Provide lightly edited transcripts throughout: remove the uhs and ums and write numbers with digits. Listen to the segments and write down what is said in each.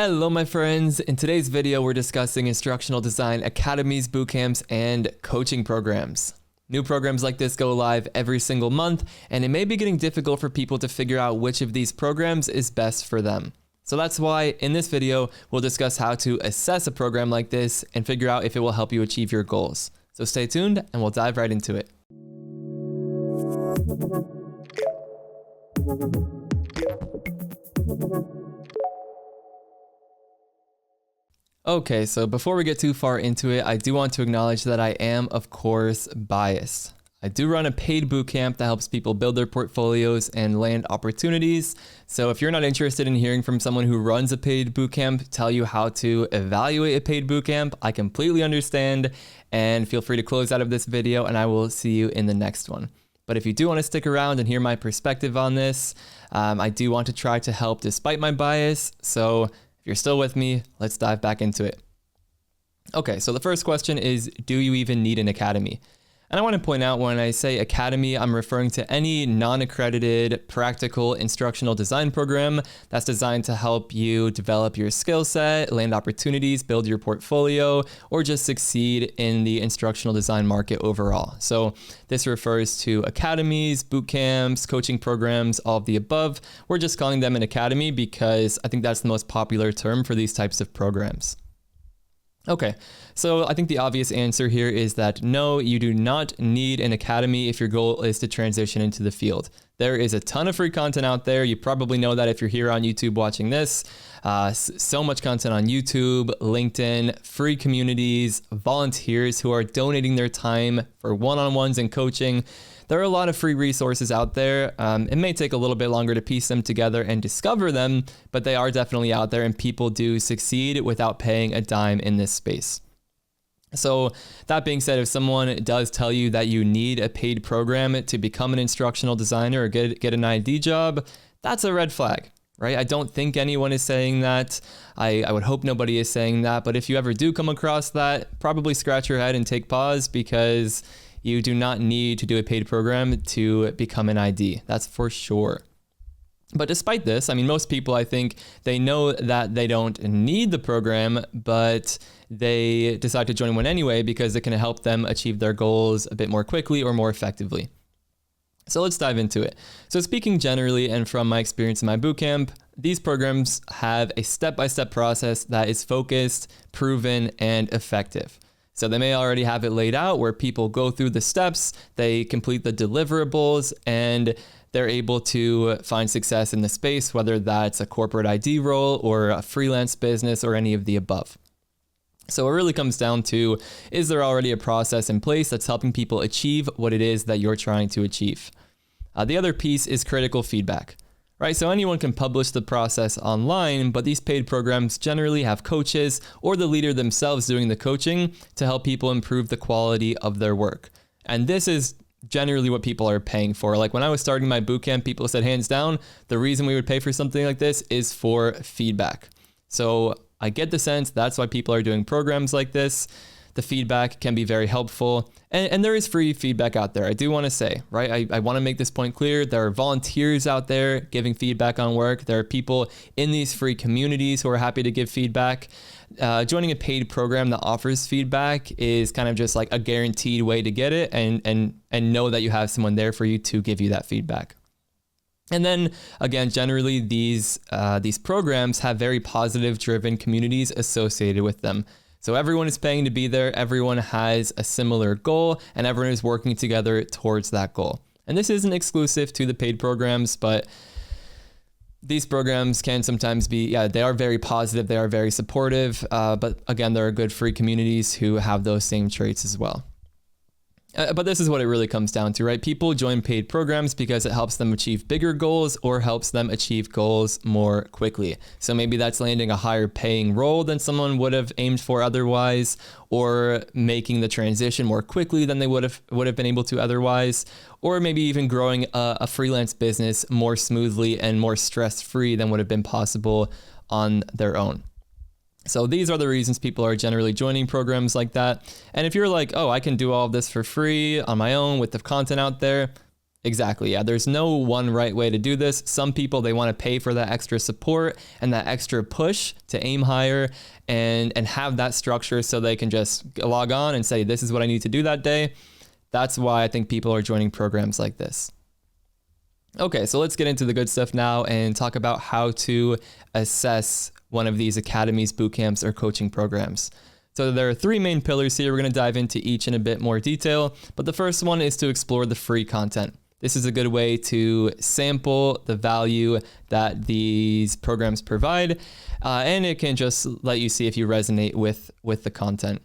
Hello my friends, in today's video we're discussing instructional design academies, bootcamps, and coaching programs. New programs like this go live every single month, and it may be getting difficult for people to figure out which of these programs is best for them. So that's why in this video we'll discuss how to assess a program like this and figure out if it will help you achieve your goals. So stay tuned and we'll dive right into it. Okay, so before we get too far into it, I do want to acknowledge that I am, of course, biased. I do run a paid bootcamp that helps people build their portfolios and land opportunities. So if you're not interested in hearing from someone who runs a paid bootcamp tell you how to evaluate a paid bootcamp, I completely understand, and feel free to close out of this video and I will see you in the next one. But if you do want to stick around and hear my perspective on this, I do want to try to help despite my bias. So if you're still with me, let's dive back into it. Okay, so the first question is, do you even need an academy? And I want to point out when I say academy, I'm referring to any non-accredited practical instructional design program that's designed to help you develop your skill set, land opportunities, build your portfolio, or just succeed in the instructional design market overall. So this refers to academies, boot camps, coaching programs, all of the above. We're just calling them an academy because I think that's the most popular term for these types of programs. Okay, so I think the obvious answer here is that no, you do not need an academy if your goal is to transition into the field. There is a ton of free content out there. You probably know that if you're here on YouTube watching this. So much content on YouTube, LinkedIn, free communities, volunteers who are donating their time for one-on-ones and coaching. There are a lot of free resources out there. It may take a little bit longer to piece them together and discover them, but they are definitely out there and people do succeed without paying a dime in this space. So that being said, if someone does tell you that you need a paid program to become an instructional designer or get an ID job, that's a red flag, right? I don't think anyone is saying that. I would hope nobody is saying that, but if you ever do come across that, probably scratch your head and take pause because you do not need to do a paid program to become an ID. That's for sure. But despite this, I mean, most people, I think, they know that they don't need the program, but they decide to join one anyway because it can help them achieve their goals a bit more quickly or more effectively. So let's dive into it. So speaking generally and from my experience in my bootcamp, these programs have a step-by-step process that is focused, proven, and effective. So they may already have it laid out where people go through the steps, they complete the deliverables, and they're able to find success in the space, whether that's a corporate ID role or a freelance business or any of the above. So it really comes down to, is there already a process in place that's helping people achieve what it is that you're trying to achieve? The other piece is critical feedback. Right, so anyone can publish the process online, but these paid programs generally have coaches or the leader themselves doing the coaching to help people improve the quality of their work. And this is generally what people are paying for. Like when I was starting my bootcamp, people said hands down, the reason we would pay for something like this is for feedback. So I get the sense that's why people are doing programs like this. The feedback can be very helpful. And there is free feedback out there. I do want to say, right? I want to make this point clear. There are volunteers out there giving feedback on work. There are people in these free communities who are happy to give feedback. Joining a paid program that offers feedback is kind of just like a guaranteed way to get it and know that you have someone there for you to give you that feedback. And then again, generally these programs have very positive driven communities associated with them. So everyone is paying to be there, everyone has a similar goal, and everyone is working together towards that goal. And this isn't exclusive to the paid programs, but these programs can sometimes be, they are very positive, they are very supportive, but again, there are good free communities who have those same traits as well. But this is what it really comes down to, right? People join paid programs because it helps them achieve bigger goals or helps them achieve goals more quickly. So maybe that's landing a higher paying role than someone would have aimed for otherwise, or making the transition more quickly than they would have been able to otherwise, or maybe even growing a freelance business more smoothly and more stress-free than would have been possible on their own. So these are the reasons people are generally joining programs like that. And if you're like, oh, I can do all of this for free on my own with the content out there, Exactly. Yeah. There's no one right way to do this. Some people, they want to pay for that extra support and that extra push to aim higher and have that structure so they can just log on and say, this is what I need to do that day. That's why I think people are joining programs like this. Okay, so let's get into the good stuff now and talk about how to assess one of these academies, boot camps, or coaching programs. So there are three main pillars here. We're going to dive into each in a bit more detail, but the first one is to explore the free content. This is a good way to sample the value that these programs provide, and it can just let you see if you resonate with the content.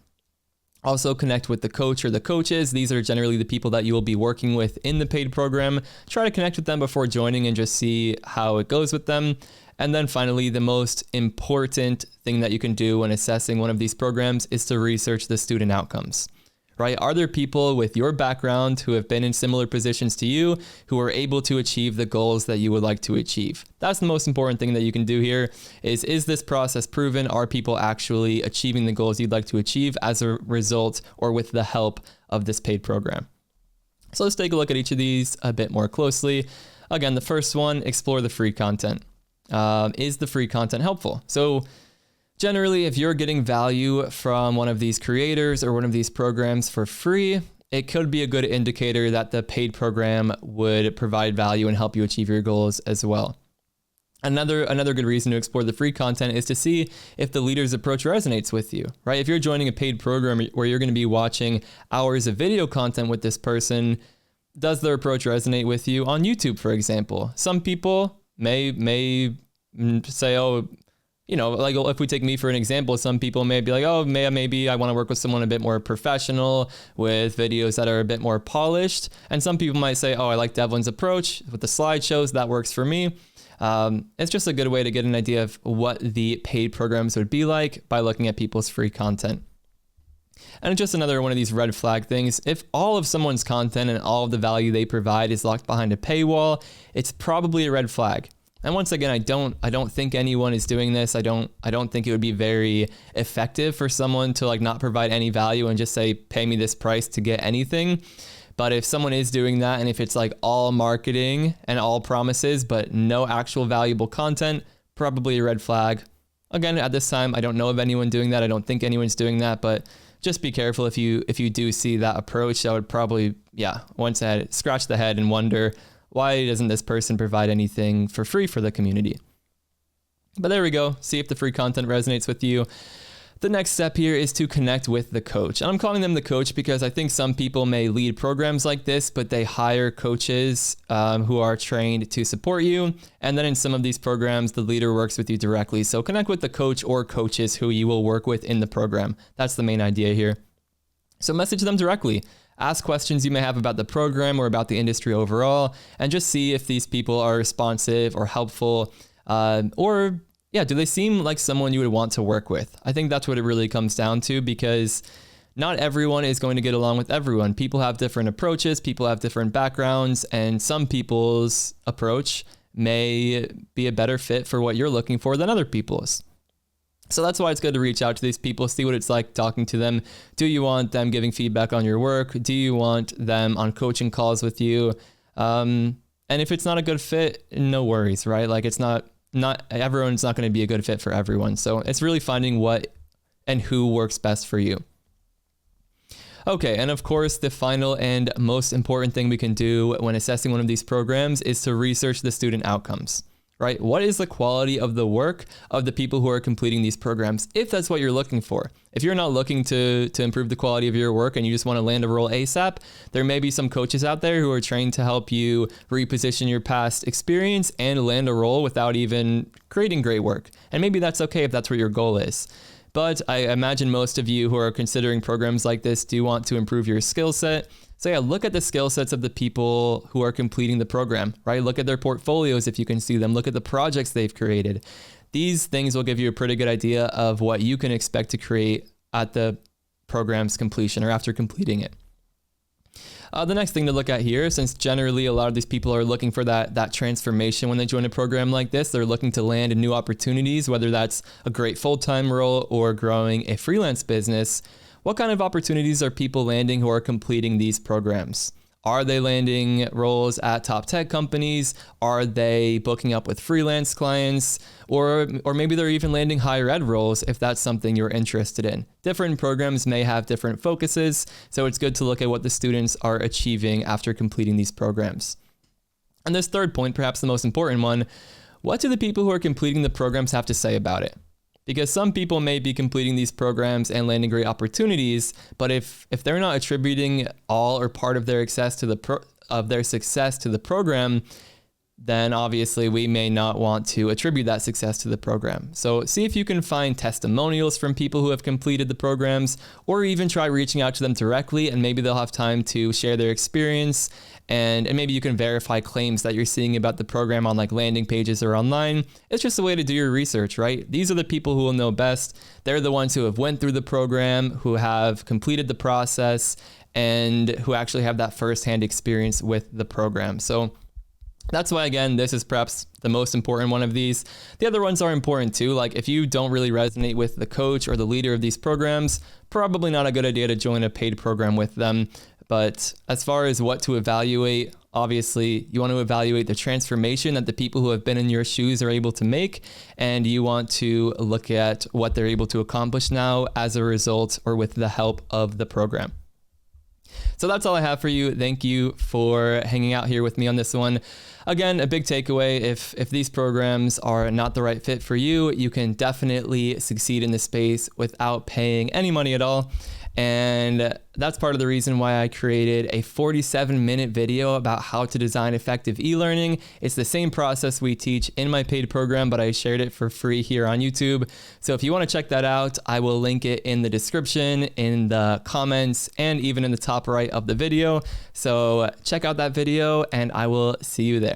Also connect with the coach or the coaches. These are generally the people that you will be working with in the paid program. Try to connect with them before joining and just see how it goes with them. And then finally, the most important thing that you can do when assessing one of these programs is to research the student outcomes. Right? Are there people with your background who have been in similar positions to you who are able to achieve the goals that you would like to achieve? That's the most important thing that you can do here is this process proven? Are people actually achieving the goals you'd like to achieve as a result or with the help of this paid program? So let's take a look at each of these a bit more closely. Again, the first one, explore the free content. Is the free content helpful? So generally, if you're getting value from one of these creators or one of these programs for free, it could be a good indicator that the paid program would provide value and help you achieve your goals as well. Another good reason to explore the free content is to see if the leader's approach resonates with you, right? If you're joining a paid program where you're going to be watching hours of video content with this person, does their approach resonate with you on YouTube, for example? Some people may say, oh, you know, like if we take me for an example, some people may be like, oh, maybe I want to work with someone a bit more professional with videos that are a bit more polished. And some people might say, oh, I like Devlin's approach with the slideshows. That works for me. It's just a good way to get an idea of what the paid programs would be like by looking at people's free content. And just another one of these red flag things. If all of someone's content and all of the value they provide is locked behind a paywall, it's probably a red flag. And once again, I don't think anyone is doing this. I don't think it would be very effective for someone to like not provide any value and just say, pay me this price to get anything. But if someone is doing that, and if it's like all marketing and all promises, but no actual valuable content, probably a red flag. Again, at this time, I don't know of anyone doing that. I don't think anyone's doing that, but just be careful if you do see that approach. I would probably, once ahead, scratch the head and wonder, why doesn't this person provide anything for free for the community? But there we go. See if the free content resonates with you. The next step here is to connect with the coach. And I'm calling them the coach because I think some people may lead programs like this, but they hire coaches who are trained to support you. And then in some of these programs, the leader works with you directly. So connect with the coach or coaches who you will work with in the program. That's the main idea here. So message them directly. Ask questions you may have about the program or about the industry overall, and just see if these people are responsive or helpful, do they seem like someone you would want to work with? I think that's what it really comes down to, because not everyone is going to get along with everyone. People have different approaches, people have different backgrounds, and some people's approach may be a better fit for what you're looking for than other people's. So that's why it's good to reach out to these people, see what it's like talking to them. Do you want them giving feedback on your work? Do you want them on coaching calls with you? And if it's not a good fit, no worries, right? Like it's not everyone's not going to be a good fit for everyone. So it's really finding what and who works best for you. Okay, and of course, the final and most important thing we can do when assessing one of these programs is to research the student outcomes. Right? What is the quality of the work of the people who are completing these programs, if that's what you're looking for? If you're not looking to improve the quality of your work and you just want to land a role ASAP, there may be some coaches out there who are trained to help you reposition your past experience and land a role without even creating great work. And maybe that's okay if that's what your goal is. But I imagine most of you who are considering programs like this do want to improve your skill set. So look at the skill sets of the people who are completing the program, right? Look at their portfolios if you can see them. Look at the projects they've created. These things will give you a pretty good idea of what you can expect to create at the program's completion or after completing it. The next thing to look at here, since generally a lot of these people are looking for that transformation when they join a program like this, they're looking to land new opportunities, whether that's a great full-time role or growing a freelance business. What kind of opportunities are people landing who are completing these programs? Are they landing roles at top tech companies? Are they booking up with freelance clients? Or maybe they're even landing higher ed roles if that's something you're interested in. Different programs may have different focuses, so it's good to look at what the students are achieving after completing these programs. And this third point, perhaps the most important one, what do the people who are completing the programs have to say about it? Because some people may be completing these programs and landing great opportunities, but if they're not attributing all or part of their success to the program, then obviously we may not want to attribute that success to the program. So see if you can find testimonials from people who have completed the programs, or even try reaching out to them directly, and maybe they'll have time to share their experience, and maybe you can verify claims that you're seeing about the program on like landing pages or online. It's just a way to do your research, right? These are the people who will know best. They're the ones who have went through the program, who have completed the process, and who actually have that firsthand experience with the program. So that's why, again, this is perhaps the most important one of these. The other ones are important too. Like if you don't really resonate with the coach or the leader of these programs, probably not a good idea to join a paid program with them. But as far as what to evaluate, obviously you want to evaluate the transformation that the people who have been in your shoes are able to make. And you want to look at what they're able to accomplish now as a result or with the help of the program. So that's all I have for you. Thank you for hanging out here with me on this one. Again, a big takeaway, if these programs are not the right fit for you, you can definitely succeed in this space without paying any money at all. And that's part of the reason why I created a 47-minute video about how to design effective e-learning. It's the same process we teach in my paid program, but I shared it for free here on YouTube. So if you want to check that out, I will link it in the description, in the comments, and even in the top right of the video. So check out that video, and I will see you there.